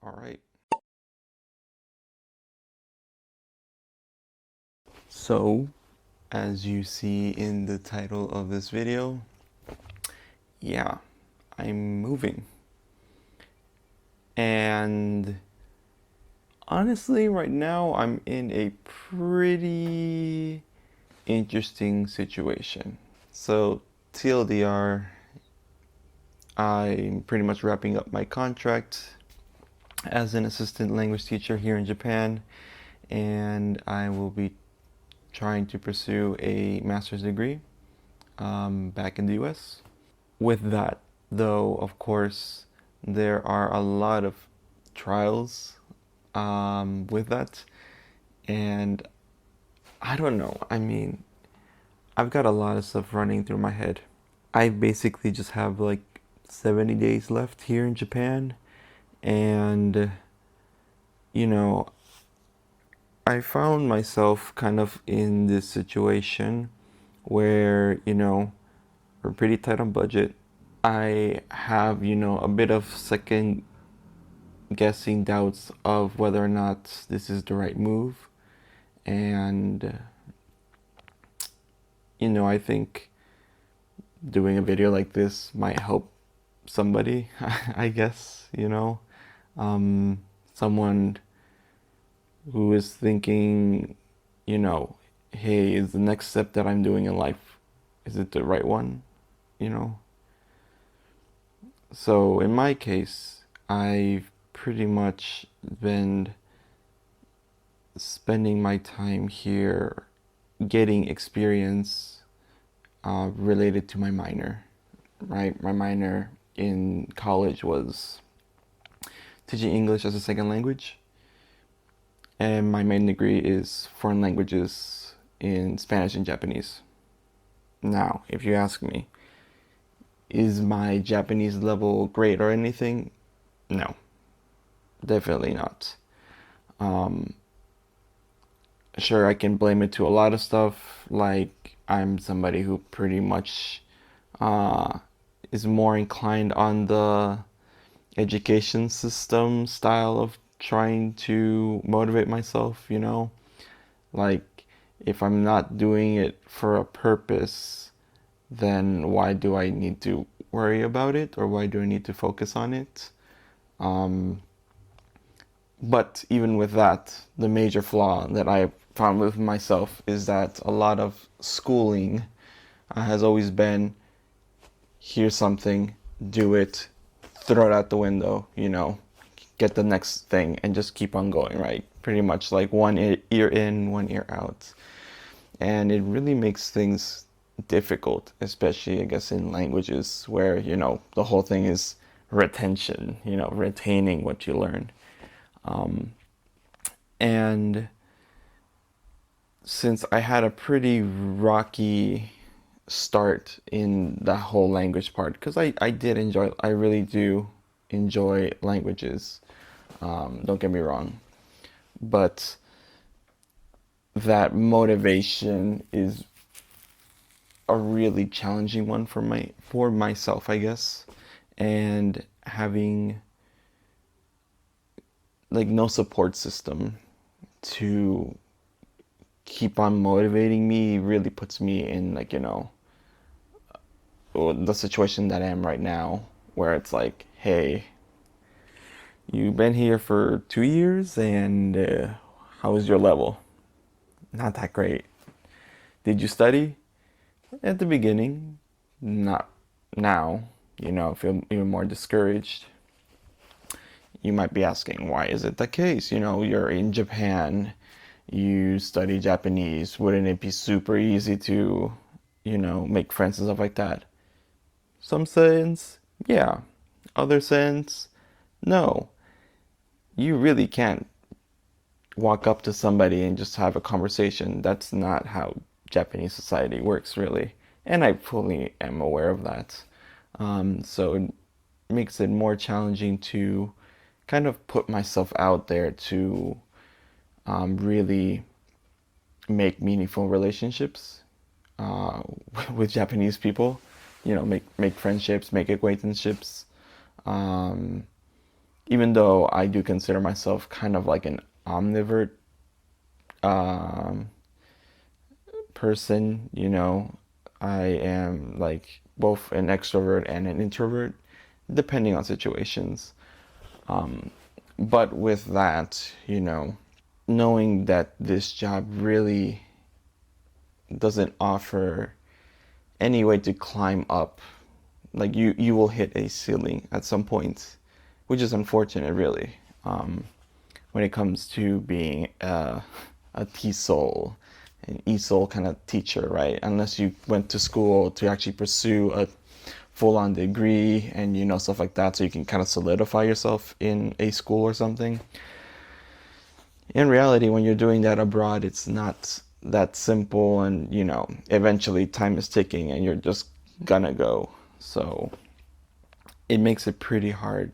All right. So, as you see in the title of this video, yeah, I'm moving. And honestly, right now I'm in a pretty interesting situation. So, TLDR, I'm pretty much wrapping up my contract as an assistant language teacher here in Japan, and I will be trying to pursue a master's degree back in the US. With that, though, of course, there are a lot of trials with that, and I don't know. I mean, I've got a lot of stuff running through my head. I basically just have like 70 days left here in Japan, and you know, I found myself kind of in this situation where, we're pretty tight on budget. I have, a bit of second guessing doubts of whether or not this is the right move. And, I think doing a video like this might help somebody, I guess, someone who is thinking, hey, is the next step that I'm doing in life, is it the right one? You know? So in my case, I've pretty much been spending my time here getting experience related to my minor, right? My minor in college was teaching English as a second language, and my main degree is foreign languages in Spanish and Japanese. Now, if you ask me, is my Japanese level great or anything? No, definitely not. Um, sure, I can blame it to a lot of stuff, like I'm somebody who pretty much uh, is more inclined on the education system style of trying to motivate myself, Like, if I'm not doing it for a purpose, then why do I need to worry about it, or why do I need to focus on it? Um, but even with that, the major flaw that I found with myself is that a lot of schooling has always been, here's something, do it, throw it out the window, get the next thing and just keep on going, right? Pretty much like one ear in, one ear out. And it really makes things difficult, especially, I guess, in languages where, the whole thing is retention, retaining what you learn. And since I had a pretty rocky start in the whole language part, because I really do enjoy languages. Don't get me wrong. But that motivation is a really challenging one for myself, I guess. And having like no support system to keep on motivating me really puts me in, like, the situation that I am right now, where it's like, hey, you've been here for 2 years, and how is your level? Not that great. Did you study? At the beginning, not now. Feel even more discouraged. You might be asking, why is it the case? You're in Japan, you study Japanese. Wouldn't it be super easy to, make friends and stuff like that? Some sense, yeah. Other sense, no. You really can't walk up to somebody and just have a conversation. That's not how Japanese society works, really. And I fully am aware of that. So it makes it more challenging to kind of put myself out there to really make meaningful relationships uh, with Japanese people. Make friendships, make acquaintanceships, even though I do consider myself kind of like an omnivore um, person, I am like both an extrovert and an introvert, depending on situations. Um, but with that, knowing that this job really doesn't offer any way to climb up, like you will hit a ceiling at some point, which is unfortunate, really. Um, when it comes to being a TESOL, an ESOL kind of teacher, right? Unless you went to school to actually pursue a full-on degree and stuff like that, so you can kind of solidify yourself in a school or something. In reality, when you're doing that abroad, it's not that simple, and eventually time is ticking and you're just gonna go. So it makes it pretty hard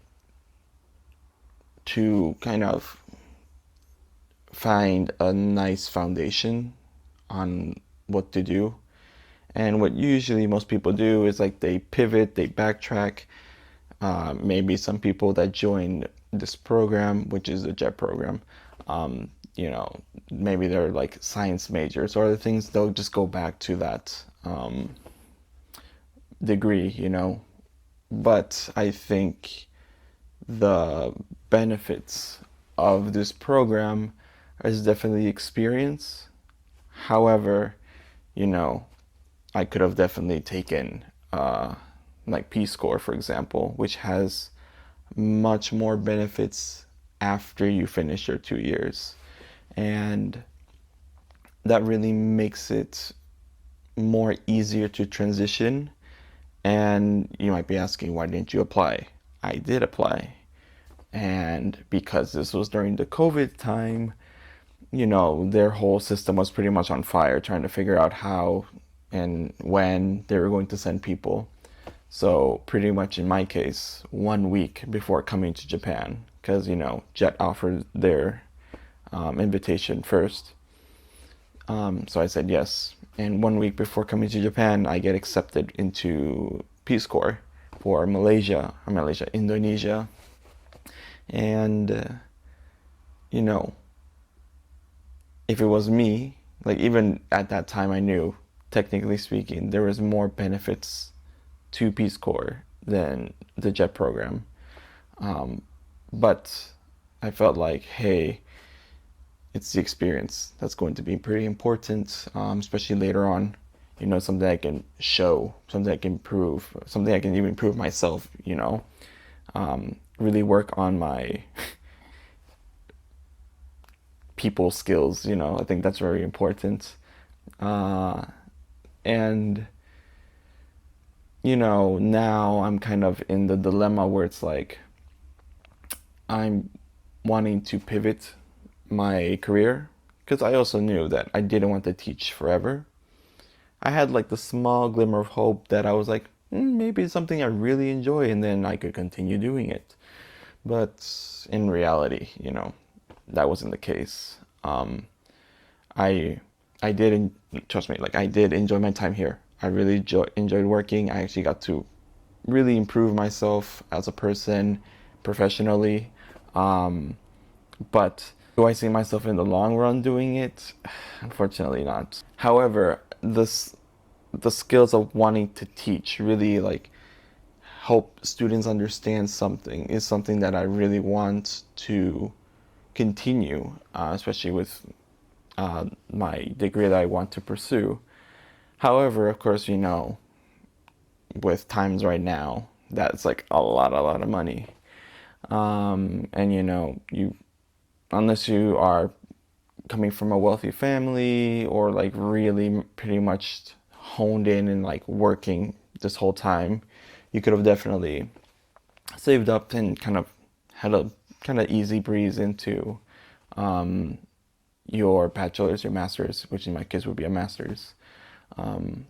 to kind of find a nice foundation on what to do. And what usually most people do is like they pivot, they backtrack. Maybe some people that join this program, which is the JET program, um, maybe they're like science majors or other things, they'll just go back to that degree. But I think the benefits of this program is definitely experience. However, you know, I could have definitely taken like Peace Corps, for example, which has much more benefits after you finish your 2 years. And that really makes it more easier to transition. And you might be asking, why didn't you apply? I did apply. And because this was during the COVID time, their whole system was pretty much on fire trying to figure out how and when they were going to send people. So, pretty much in my case, 1 week before coming to Japan, because, JET offered their invitation first. So I said yes. And 1 week before coming to Japan, I get accepted into Peace Corps for Indonesia. And, you know, if it was me, like even at that time, I knew, technically speaking, there was more benefits to Peace Corps than the JET program. Um, but I felt like, hey, it's the experience that's going to be pretty important, especially later on. Something I can show, something I can prove, something I can even prove myself. Really work on my people skills. I think that's very important. Uh, and now I'm kind of in the dilemma where it's like I'm wanting to pivot my career, because I also knew that I didn't want to teach forever. I had like the small glimmer of hope that I was like, maybe it's something I really enjoy and then I could continue doing it. But in reality, that wasn't the case. I I did trust me, like I did enjoy my time here. I really enjoyed working. I actually got to really improve myself as a person professionally. Um, but do I see myself in the long run doing it? Unfortunately not. However, the skills of wanting to teach, really like help students understand something, is something that I really want to continue, especially with my degree that I want to pursue. However, of course, with times right now, that's like a lot of money. And you unless you are coming from a wealthy family or like really pretty much honed in and like working this whole time, you could have definitely saved up and kind of had a kind of easy breeze into um, your bachelor's, your master's, which in my case would be a master's. Um,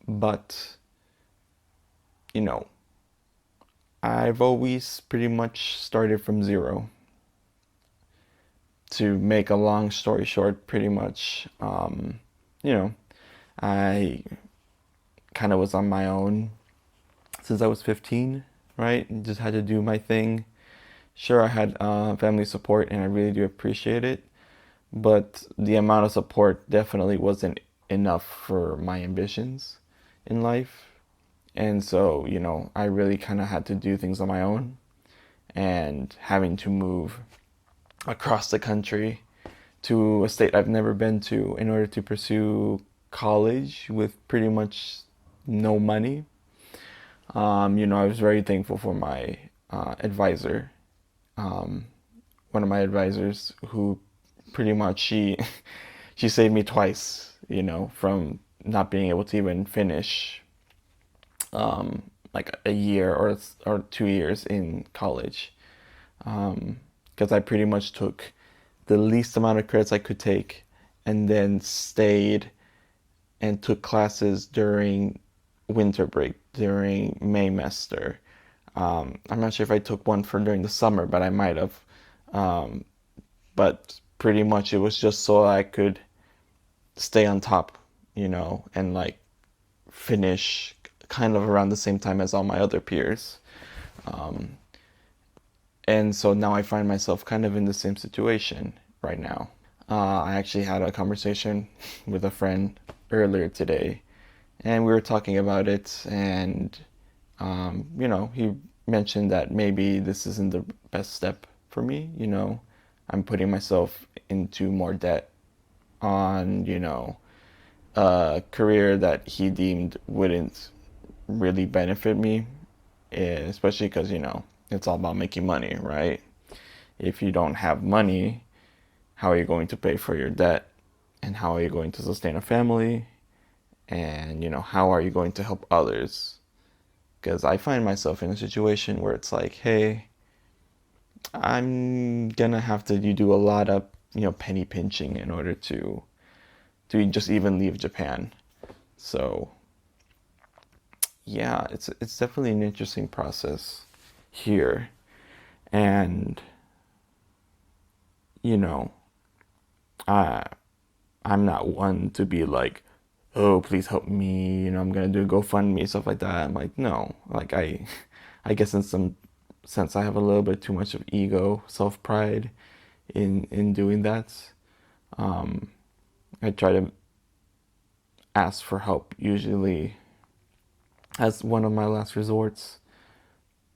but, you know, I've always pretty much started from zero. To make a long story short, pretty much, you know, I kind of was on my own since I was 15, right? And just had to do my thing, Sure, I had family support and I really do appreciate it, but the amount of support definitely wasn't enough for my ambitions in life. And so, I really kind of had to do things on my own, and having to move across the country to a state I've never been to in order to pursue college with pretty much no money. I was very thankful for my advisor, um, one of my advisors, who pretty much she saved me twice, from not being able to even finish like a year or 2 years in college, because I pretty much took the least amount of credits I could take, and then stayed and took classes during winter break, during Maymester. I'm not sure if I took one for during the summer, but I might have. Um, but pretty much it was just so I could stay on top, and like finish kind of around the same time as all my other peers. Um, and so now I find myself kind of in the same situation right now. I actually had a conversation with a friend earlier today, and we were talking about it, and he mentioned that maybe this isn't the best step for me. I'm putting myself into more debt on, a career that he deemed wouldn't really benefit me, especially because, it's all about making money, right? If you don't have money, how are you going to pay for your debt? And how are you going to sustain a family? And, how are you going to help others? Because I find myself in a situation where it's like, hey, I'm gonna have to do a lot of, penny pinching in order to just even leave Japan. So yeah, it's definitely an interesting process here. And you know, I I'm not one to be like, oh, please help me, I'm gonna do a GoFundMe, stuff like that. I'm like, no. Like I guess in some sense I have a little bit too much of ego, self pride in doing that. Um I try to ask for help usually as one of my last resorts.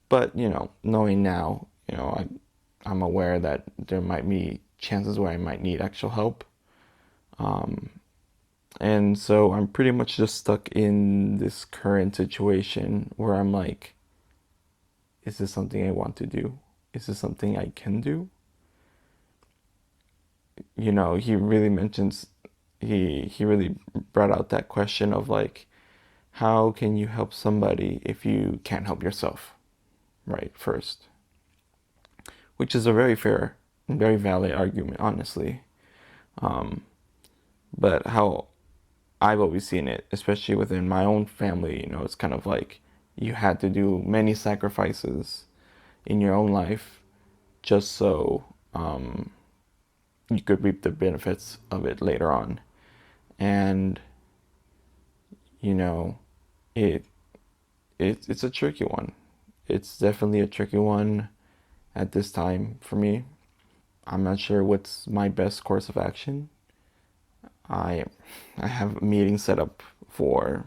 But, knowing now, I'm aware that there might be chances where I might need actual help. Um, and so I'm pretty much just stuck in this current situation where I'm like, is this something I want to do? Is this something I can do? He really mentions, he really brought out that question of like, how can you help somebody if you can't help yourself, right? First, which is a very fair and very valid argument, honestly. Um, but how I've always seen it, especially within my own family, it's kind of like you had to do many sacrifices in your own life just so you could reap the benefits of it later on. And you know, it it's a tricky one. It's definitely a tricky one at this time for me. I'm not sure what's my best course of action. I I have a meeting set up for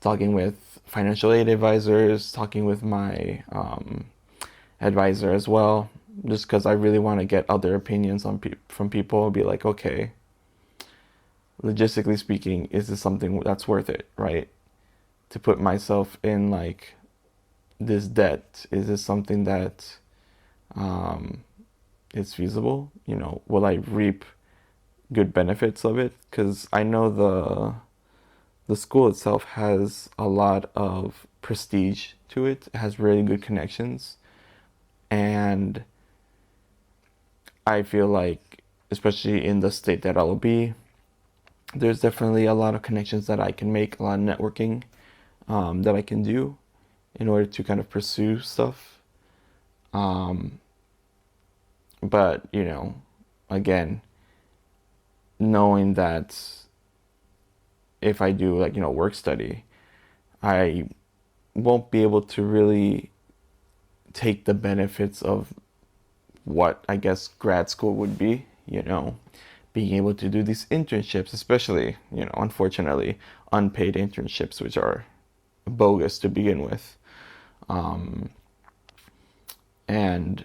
talking with financial aid advisors, talking with my advisor as well, just because I really want to get other opinions from people. Be like, okay, logistically speaking, is this something that's worth it, right? To put myself in like this debt, is this something that um, is feasible? Will I reap good benefits of it? Because I know the school itself has a lot of prestige to it. It has really good connections, and I feel like, especially in the state that I'll be, there's definitely a lot of connections that I can make, a lot of networking that I can do in order to kind of pursue stuff. Um, but again, knowing that if I do like work study, I won't be able to really take the benefits of what I guess grad school would be, being able to do these internships, especially, unfortunately, unpaid internships, which are bogus to begin with. And,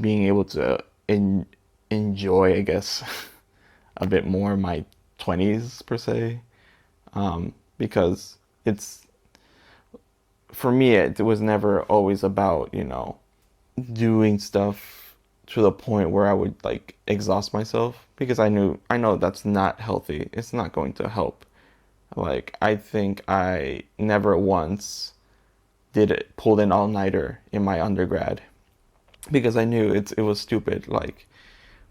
being able to enjoy, I guess, a bit more my 20s per se, because it's, for me, it was never always about, doing stuff to the point where I would like exhaust myself, because I know that's not healthy. It's not going to help. Like, I think I never once pulled an all-nighter in my undergrad, because I knew it was stupid. Like,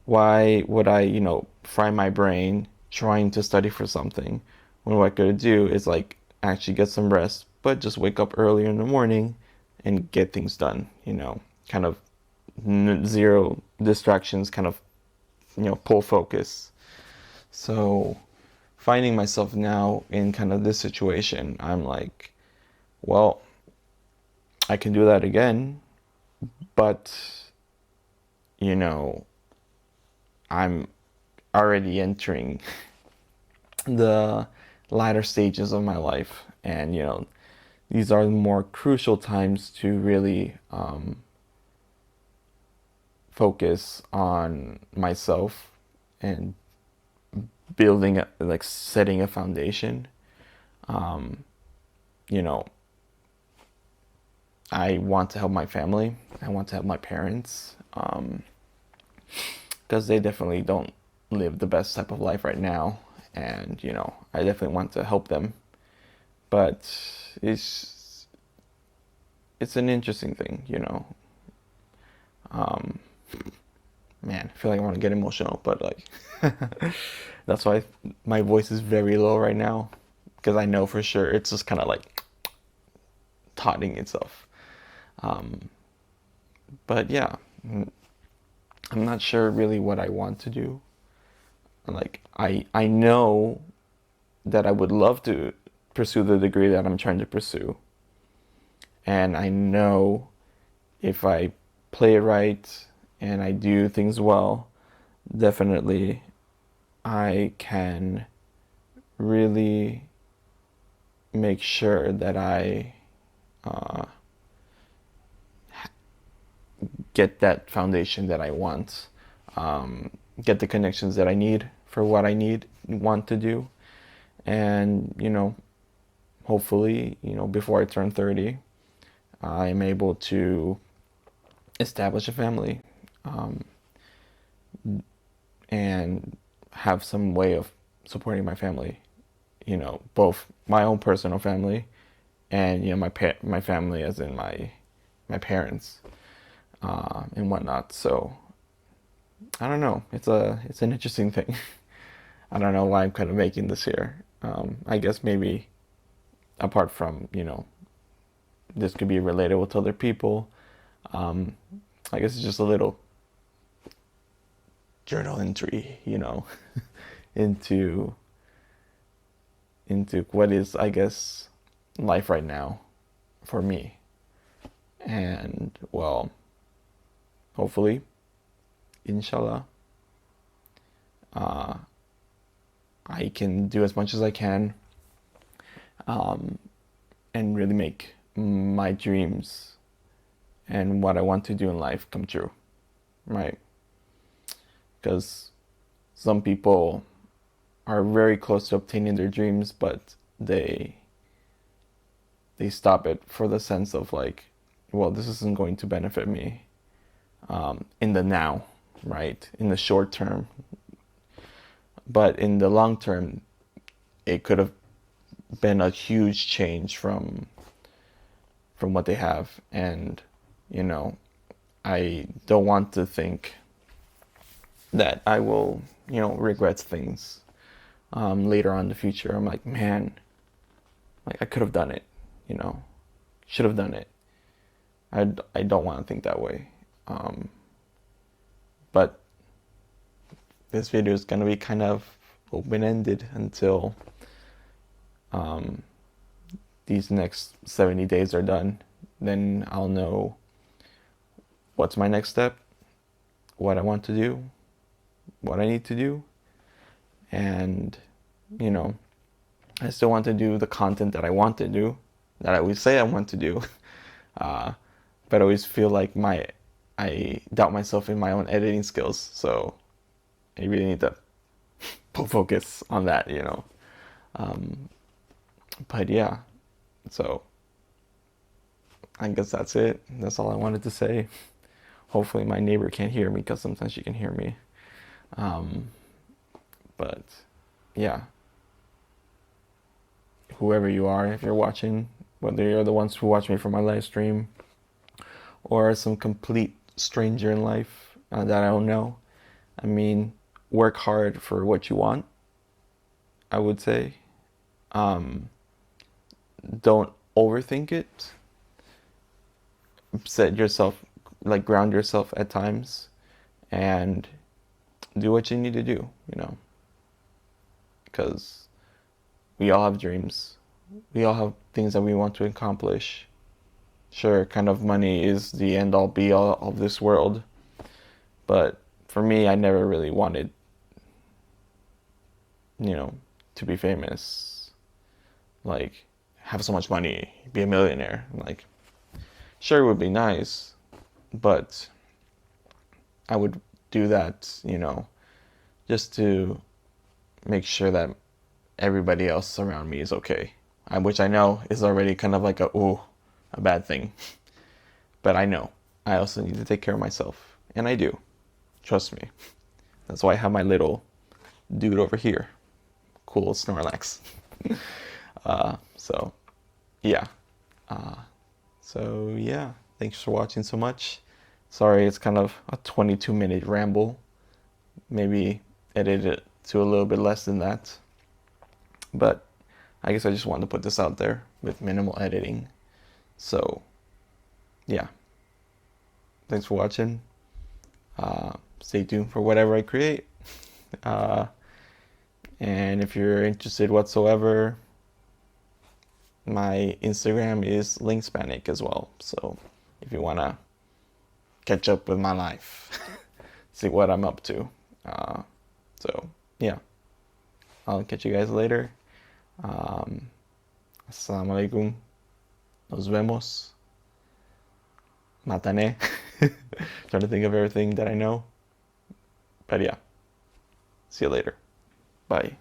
why would I, fry my brain trying to study for something when what I could do is like actually get some rest, but just wake up earlier in the morning and get things done, kind of zero distractions, kind of, pull focus. So finding myself now in kind of this situation, I'm like, well, I can do that again, but, I'm already entering the latter stages of my life. And, these are the more crucial times to really focus on myself and setting a foundation. You know, I want to help my family. I want to help my parents, because they definitely don't live the best type of life right now. And, I definitely want to help them. But it's an interesting thing, Man, I feel like I want to get emotional, but like, that's why my voice is very low right now, because I know for sure it's just kind of like tauting itself. But yeah, I'm not sure really what I want to do. Like, I know that I would love to pursue the degree that I'm trying to pursue. And I know if I play it right and I do things well, definitely I can really make sure that I get that foundation that I want, get the connections that I need for what I want to do. And, hopefully, before I turn 30, I'm able to establish a family, and have some way of supporting my family, both my own personal family and, my family as in my parents, and whatnot. So I don't know. It's an interesting thing. I don't know why I'm kind of making this here. I guess maybe apart from, this could be relatable to other people. I guess it's just a little journal entry, into what is, I guess, life right now for me. And, well, hopefully, inshallah, I can do as much as I can, and really make my dreams and what I want to do in life come true, right? Because some people are very close to obtaining their dreams, but they stop it for the sense of like, well, this isn't going to benefit me, in the now, right? In the short term. But in the long term, it could have been a huge change from what they have. And, I don't want to think that I will, regret things, later on in the future. I'm like, man, like I could have done it, should have done it. I don't want to think that way. But this video is going to be kind of open-ended until these next 70 days are done. then I'll know what's my next step, what I want to do, what I need to do, and you know, I still want to do the content that I want to do, that I always say I want to do, but I always feel like I doubt myself in my own editing skills, so I really need to put focus on that, you know. But yeah, so I guess that's it. That's all I wanted to say. Hopefully my neighbor can't hear me because sometimes she can hear me. But yeah, whoever you are, if you're watching, whether you're the ones who watch me from my live stream or some complete stranger in life that I don't know, I mean, work hard for what you want, I would say. Don't overthink it. Set yourself, like ground yourself at times, and do what you need to do, you know. Because we all have dreams. We all have things that we want to accomplish. Sure, kind of money is the end all be all of this world. But for me, I never really wanted, you know, to be famous. Like, have so much money, be a millionaire. Like, sure, it would be nice, but I would do that, you know, just to make sure that everybody else around me is okay. Which I know is already kind of like a bad thing. But I know I also need to take care of myself. And I do. Trust me. That's why I have my little dude over here. Cool Snorlax. So, yeah. So, yeah. Thanks for watching so much. Sorry, it's kind of a 22-minute ramble. Maybe edit it to a little bit less than that. But I guess I just wanted to put this out there with minimal editing. So, yeah. Thanks for watching. Stay tuned for whatever I create. And if you're interested whatsoever, my Instagram is Linkspanic as well. So if you want to catch up with my life, see what I'm up to. So, yeah. I'll catch you guys later. Assalamu alaikum. Nos vemos. Matane. Trying to think of everything that I know. But yeah. See you later. Bye.